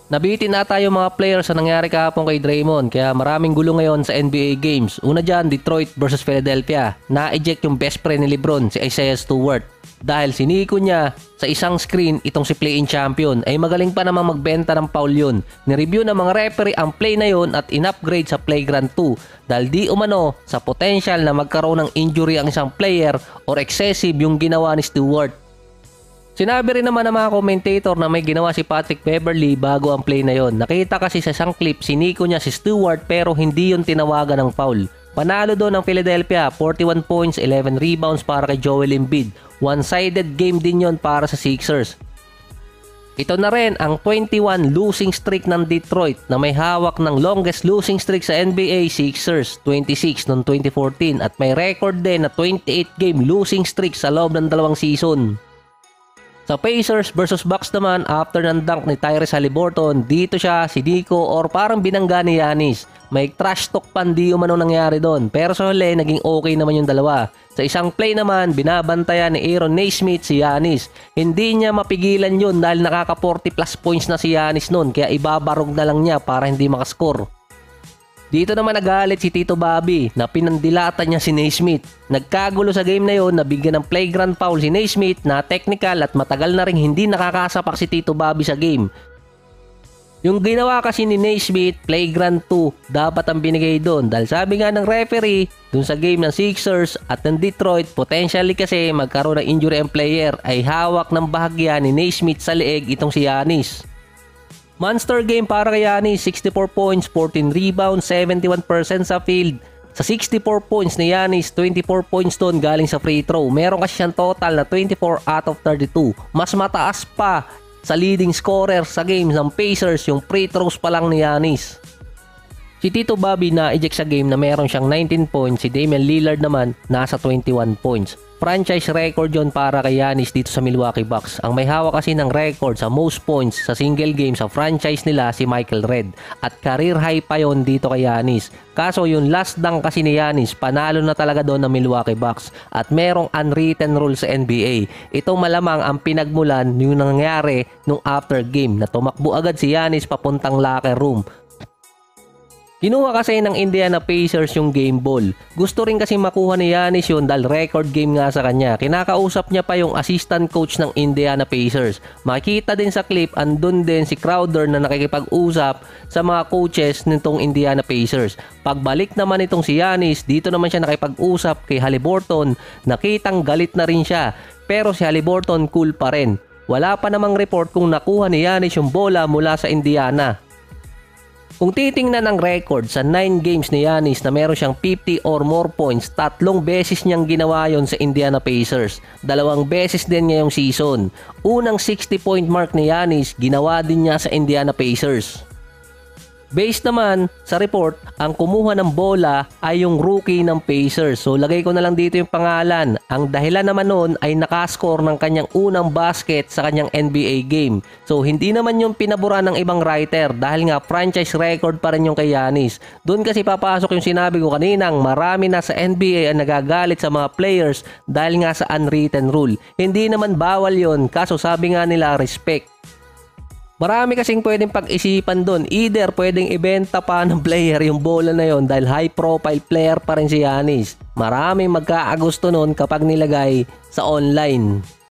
Nabitin na tayo mga players sa nangyari kahapon kay Draymond kaya maraming gulo ngayon sa NBA games. Una dyan, Detroit versus Philadelphia. Na-eject yung best friend ni LeBron, si Isaiah Stewart. Dahil siniko niya sa isang screen itong si play-in champion ay magaling pa namang magbenta ng foul yun. Nireview ng mga referee ang play na yun at in-upgrade sa flagrant 2 dahil di umano sa potential na magkaroon ng injury ang isang player or excessive yung ginawa ni Stewart. Sinabi rin naman ng mga commentator na may ginawa si Patrick Beverley bago ang play na yon. Nakita kasi sa isang clip, siniko niya si Stewart pero hindi yun tinawagan ng foul. Panalo doon ang Philadelphia, 41 points, 11 rebounds para kay Joel Embiid. One-sided game din yon para sa Sixers. Ito na rin ang 21 losing streak ng Detroit na may hawak ng longest losing streak sa NBA, Sixers, 26 noong 2014 at may record din na 28 game losing streak sa loob ng 2 season. Sa Pacers versus Bucks naman, after ng dunk ni Tyrese Haliburton, dito siya si Nico or parang binangga ni Giannis. May trash talk pan di umano nangyari doon pero sa huli naging okay naman yung dalawa. Sa isang play naman, binabantayan ni Aaron Nesmith si Giannis. Hindi niya mapigilan yun dahil nakaka 40 plus points na si Giannis noon kaya ibabarog na lang niya para hindi makascore. Dito naman nagalit si Tito Bobby na pinandilatan niya si Nesmith. Nagkagulo sa game na yon, nabigyan ng flagrant foul si Nesmith na technical at matagal na rin hindi nakakasapak si Tito Bobby sa game. Yung ginawa kasi ni Nesmith, flagrant 2, dapat ang binigay doon dahil sabi nga ng referee dun sa game ng Sixers at ng Detroit, potentially kasi magkaroon ng injury ang player ay hawak ng bahagya ni Nesmith sa leeg itong si Giannis. Monster game para kay Giannis, 64 points, 14 rebounds, 71% sa field. Sa 64 points ni Giannis, 24 points doon galing sa free throw. Meron kasi siyang total na 24 out of 32. Mas mataas pa sa leading scorer sa game ng Pacers yung free throws pa lang ni Giannis. Si Tito Bobby na-eject sa game na meron siyang 19 points, si Damian Lillard naman nasa 21 points. Franchise record yon para kay Giannis dito sa Milwaukee Bucks. Ang may hawak kasi ng record sa most points sa single game sa franchise nila si Michael Redd. At career high pa yon dito kay Giannis. Kaso yung last dunk kasi ni Giannis, panalo na talaga doon ng Milwaukee Bucks. At merong unwritten rule sa NBA. Ito malamang ang pinagmulan yung nangyari nung after game na tumakbo agad si Giannis papuntang locker room. Kinuha kasi ng Indiana Pacers yung game ball. Gusto rin kasi makuha ni Giannis yun dahil record game nga sa kanya. Kinakausap niya pa yung assistant coach ng Indiana Pacers. Makikita din sa clip, andun din si Crowder na nakikipag-usap sa mga coaches nitong Indiana Pacers. Pagbalik naman itong si Giannis, dito naman siya nakipag-usap kay Haliburton. Nakitang galit na rin siya. Pero si Haliburton cool pa rin. Wala pa namang report kung nakuha ni Giannis yung bola mula sa Indiana. Kung titingnan ang record sa 9 games ni Giannis na meron siyang 50 or more points, 3 beses niyang ginawa yon sa Indiana Pacers. 2 beses din ngayong season. Unang 60-point mark ni Giannis, ginawa din niya sa Indiana Pacers. Based naman sa report, ang kumuha ng bola ay yung rookie ng Pacers. So lagay ko na lang dito yung pangalan. Ang dahilan naman noon ay nakascore ng kanyang unang basket sa kanyang NBA game. So hindi naman yung pinabura ng ibang writer dahil nga franchise record pa rin yung kay Giannis. Doon kasi papasok yung sinabi ko kaninang marami na sa NBA ang nagagalit sa mga players dahil nga sa unwritten rule. Hindi naman bawal yon, kaso sabi nga nila respect. Marami kasing pwedeng pag-isipan doon. Either pwedeng ibenta pa ng player yung bola na yon dahil high profile player pa rin si Giannis. Maraming magkaagusto noon kapag nilagay sa online.